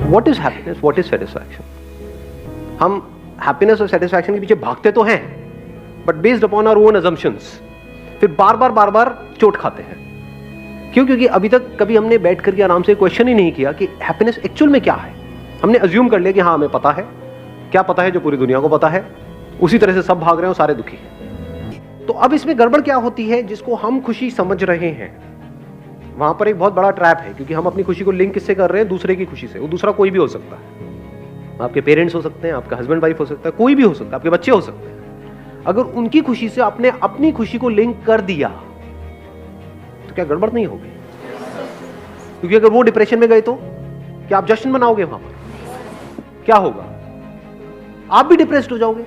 What is happiness, what is satisfaction? हम happiness और satisfaction के पीछे भागते तो हैं, but based upon our own assumptions, फिर बार बार चोट खाते हैं। क्यों? क्योंकि अभी तक कभी हमने बैठ करके आराम से क्वेश्चन ही नहीं किया कि हैप्पीनेस एक्चुअल में क्या है। हमने अज्यूम कर लिया कि हाँ हमें पता है। क्या पता है? जो पूरी दुनिया को पता है, उसी तरह से सब भाग रहे हैं, सारे दुखी हैं। तो अब इसमें गड़बड़ क्या होती है? जिसको हम खुशी समझ रहे हैं, वहां पर एक बहुत बड़ा ट्रैप है, क्योंकि हम अपनी खुशी को लिंक किससे कर रहे हैं? दूसरे की खुशी से। वो दूसरा कोई भी हो सकता है, आपके पेरेंट्स हो सकते हैं, आपका हस्बैंड वाइफ हो सकता है, कोई भी हो सकता है, आपके बच्चे हो सकते हैं। अगर उनकी खुशी से आपने अपनी खुशी को लिंक कर दिया तो क्या गड़बड़ नहीं होगी? क्योंकि अगर वो डिप्रेशन में गए तो क्या आप जश्न मनाओगे? वहां पर क्या होगा? आप भी डिप्रेस्ड हो जाओगे।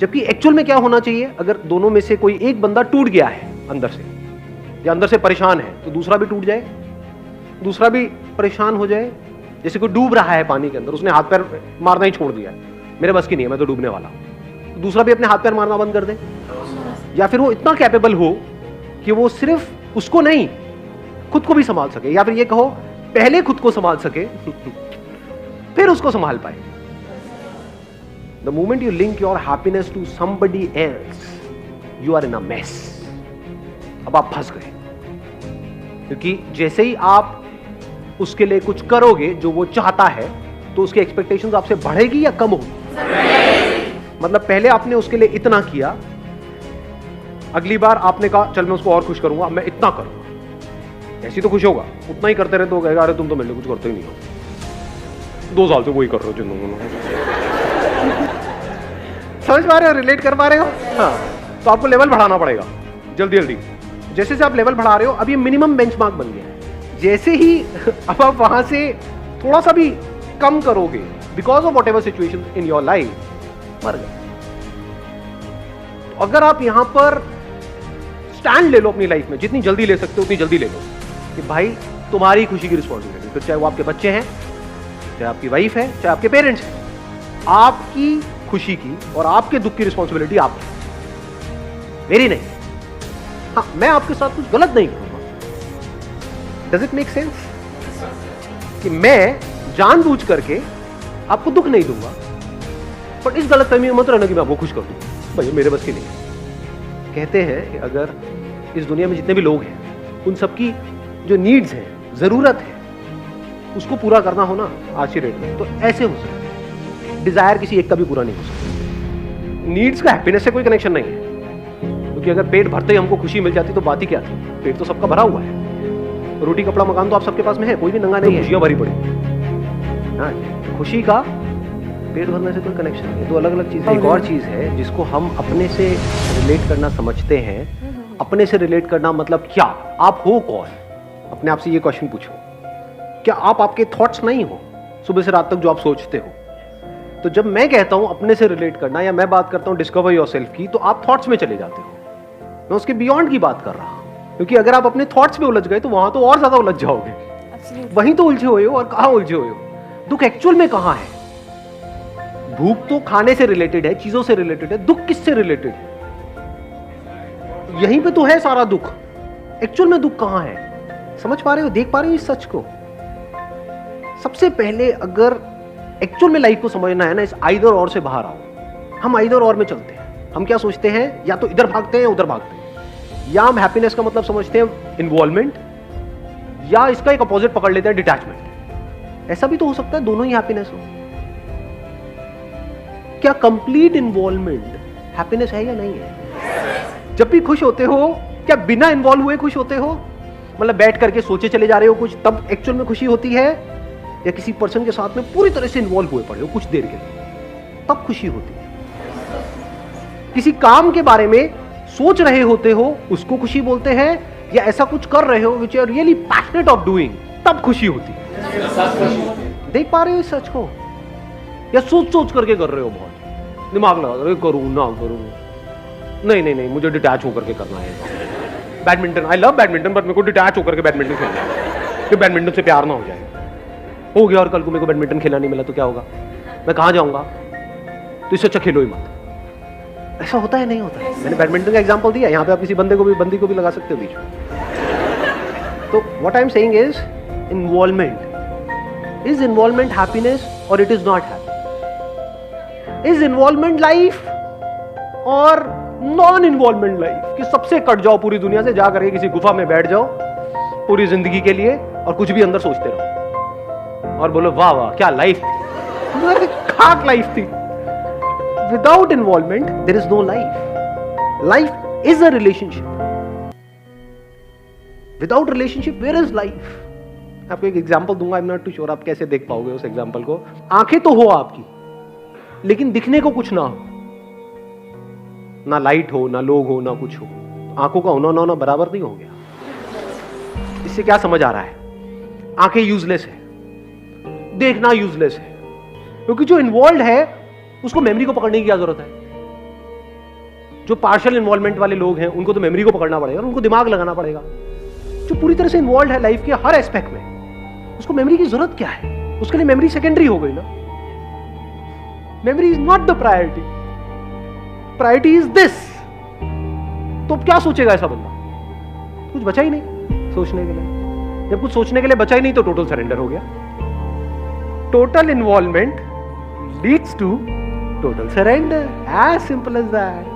जबकि एक्चुअल में क्या होना चाहिए? अगर दोनों में से कोई एक बंदा टूट गया है अंदर से, या अंदर से परेशान है, तो दूसरा भी टूट जाए, दूसरा भी परेशान हो जाए। जैसे कोई डूब रहा है पानी के अंदर, उसने हाथ पैर मारना ही छोड़ दिया है, मेरे बस की नहीं है, मैं तो डूबने वाला हूं, तो दूसरा भी अपने हाथ पैर मारना बंद कर दे। या फिर वो इतना कैपेबल हो कि वो सिर्फ उसको नहीं, खुद को भी संभाल सके, या फिर ये कहो पहले खुद को संभाल सके फिर उसको संभाल पाए। The moment you link your happiness to somebody else, you are in a mess. अब आप फंस गए, क्योंकि जैसे ही आप उसके लिए कुछ करोगे जो वो चाहता है, तो उसकी एक्सपेक्टेशंस आपसे बढ़ेगी या कम होगी? मतलब पहले आपने उसके लिए इतना किया, अगली बार आपने कहा चल मैं उसको और खुश करूंगा, मैं इतना करूंगा, ऐसी तो खुश होगा। उतना ही करते रहे तो कहेगा अरे तुम तो मेरे लिए कुछ करते ही नहीं हो, 2 साल से वही कर रहे हो जिंदगी। समझ पा रहे हो? रिलेट कर पा रहे हो? हाँ, तो आपको लेवल बढ़ाना पड़ेगा जल्दी जल्दी। जैसे से आप लेवल बढ़ा रहे हो, अब ये मिनिमम बेंचमार्क बन गया है। जैसे ही अब आप वहां से थोड़ा सा भी कम करोगे, because of what ever situation in your life, मर गए। अगर आप यहां पर स्टैंड ले लो अपनी लाइफ में, जितनी जल्दी ले सकते हो उतनी जल्दी ले लो, कि भाई तुम्हारी खुशी की रिस्पॉन्सिबिलिटी, फिर चाहे वो आपके बच्चे हैं, चाहे आपकी वाइफ है, चाहे आपके पेरेंट्स हैं, आपकी खुशी की और आपके दुख की रिस्पॉन्सिबिलिटी आपकी, मेरी नहीं। हाँ, मैं आपके साथ कुछ गलत नहीं करूंगा। Does it make sense? कि मैं जानबूझ करके आपको दुख नहीं दूंगा, पर इस गलतफहमी में मत रहना कि मैं आपको खुश कर दूंगा, भाई मेरे बस की नहीं है। कहते हैं कि अगर इस दुनिया में जितने भी लोग हैं, उन सबकी जो नीड्स हैं, जरूरत है, उसको पूरा करना हो ना आज की डेट में, तो ऐसे हो सकता है। डिजायर किसी एक का भी पूरा नहीं हो सकता। नीड्स का हैप्पीनेस से कोई कनेक्शन नहीं है, क्योंकि अगर पेट भरते ही हमको खुशी मिल जाती तो बात ही क्या थी? पेट तो सबका भरा हुआ है, रोटी कपड़ा मकान तो आप सबके पास में है, कोई भी नंगा नहीं है, खुशियां भरी पड़ी। हाँ, खुशी का पेट भरने से कोई कनेक्शन नहीं है, दो अलग अलग चीजें। एक और चीज है जिसको हम अपने से रिलेट करना समझते हैं। अपने से रिलेट करना मतलब क्या? आप हो कौन? अपने आप से ये क्वेश्चन पूछो, क्या आप आपके थॉट्स नहीं हो सुबह से रात तक जो आप सोचते हो? तो जब मैं कहता हूं अपने से रिलेट करना, या मैं बात करता हूं डिस्कवर योरसेल्फ की, तो आप थॉट्स में चले जाते हो। मैं उसके बियॉन्ड की बात कर रहा हूं, क्योंकि अगर आप अपने थॉट्स में उलझ गए तो वहां तो और ज्यादा उलझ जाओगे। वहीं तो उलझे हुए हो, और कहां उलझे हुए हो? दुख एक्चुअल में कहां है? भूख तो खाने से रिलेटेड है, चीजों से रिलेटेड है, दुख किससे रिलेटेड है? यहीं पे तो है सारा दुख। एक्चुअल में दुख कहां है? समझ पा रहे हो? देख पा रहे हो इस सच को? सबसे पहले अगर एक्चुअल में लाइफ को समझना है ना, इस आइदर और से बाहर आओ। हम आइदर और में चलते हैं। हम क्या सोचते हैं? या तो इधर भागते हैं या उधर भागते हैं, या हम हैप्पीनेस का मतलब समझते हैं इन्वॉल्वमेंट, या इसका एक अपोजिट पकड़ लेते हैं डिटैचमेंट। ऐसा भी तो हो सकता है दोनों ही हैप्पीनेस हो। क्या कंप्लीट इन्वॉल्वमेंट हैप्पीनेस है या नहीं है? जब भी खुश होते हो, क्या बिना इन्वॉल्व हुए खुश होते हो? मतलब बैठ करके सोचे चले जा रहे हो कुछ, तब एक्चुअल में खुशी होती है? या किसी पर्सन के साथ में पूरी तरह से इन्वॉल्व हुए पड़े हो कुछ देर के लिए, तब खुशी होती है? किसी काम के बारे में सोच रहे होते हो, उसको खुशी बोलते हैं? या ऐसा कुछ कर रहे हो which you are really passionate of doing, तब खुशी होती है? देख पा रहे हो इस सच को? या सोच सोच करके कर रहे हो, बहुत दिमाग लगा रहे हो, करूं ना करूं, नहीं नहीं नहीं मुझे डिटैच होकर के करना है। Badminton, I love badminton, but मेरे को डिटैच होकर के बैडमिंटन खेलना है, कि बैडमिंटन से प्यार ना हो जाए। हो गया और कल को मेरे को बैडमिंटन खेलना नहीं मिला तो क्या होगा? मैं कहां जाऊंगा? तो इससे अच्छा खेलो ही मत। ऐसा होता है नहीं होता है? मैंने बैडमिंटन का एग्जांपल दिया, यहां पे आप किसी बंदी को भी लगा सकते हो बीच में। तो what I am saying is involvement. Is involvement happiness or it is not happy? Is involvement life or non-involvement life? कि सबसे कट जाओ पूरी दुनिया से, जा करके किसी गुफा में बैठ जाओ पूरी जिंदगी के लिए और कुछ भी अंदर सोचते रहो और बोलो वाह वाह क्या लाइफ थी, खाक लाइफ थी. Without involvement there is no life. Life is a relationship. Without relationship where is life? आपको एक एग्जांपल दूंगा, I am not too sure आप कैसे देख पाओगे उस एग्जांपल को. आंखें तो हो आपकी, लेकिन दिखने को कुछ ना हो, ना लाइट हो, ना लोग हो, ना कुछ हो. आंखों का होना ना होना बराबर नहीं हो गया. इससे क्या समझ आ रहा है? आंखें यूजलेस है, देखना यूजलेस है, क्योंकि जो इन्वॉल्व है उसको मेमोरी को पकड़ने की क्या जरूरत है. जो पार्शियल इन्वॉल्वमेंट वाले लोग हैं उनको तो मेमोरी को पकड़ना पड़ेगा, उनको दिमाग लगाना पड़ेगा. जो पूरी तरह से इन्वॉल्व है लाइफ के हर एस्पेक्ट में, उसको मेमोरी की जरूरत क्या है? उसके लिए मेमोरी सेकेंडरी हो गई ना. Memory is not the priority, priority is this. तो क्या सोचेगा ऐसा बंदा? कुछ बचा ही नहीं सोचने के लिए. जब कुछ सोचने के लिए बचा ही नहीं तो टोटल सरेंडर हो गया. Total involvement leads to total surrender, as simple as that.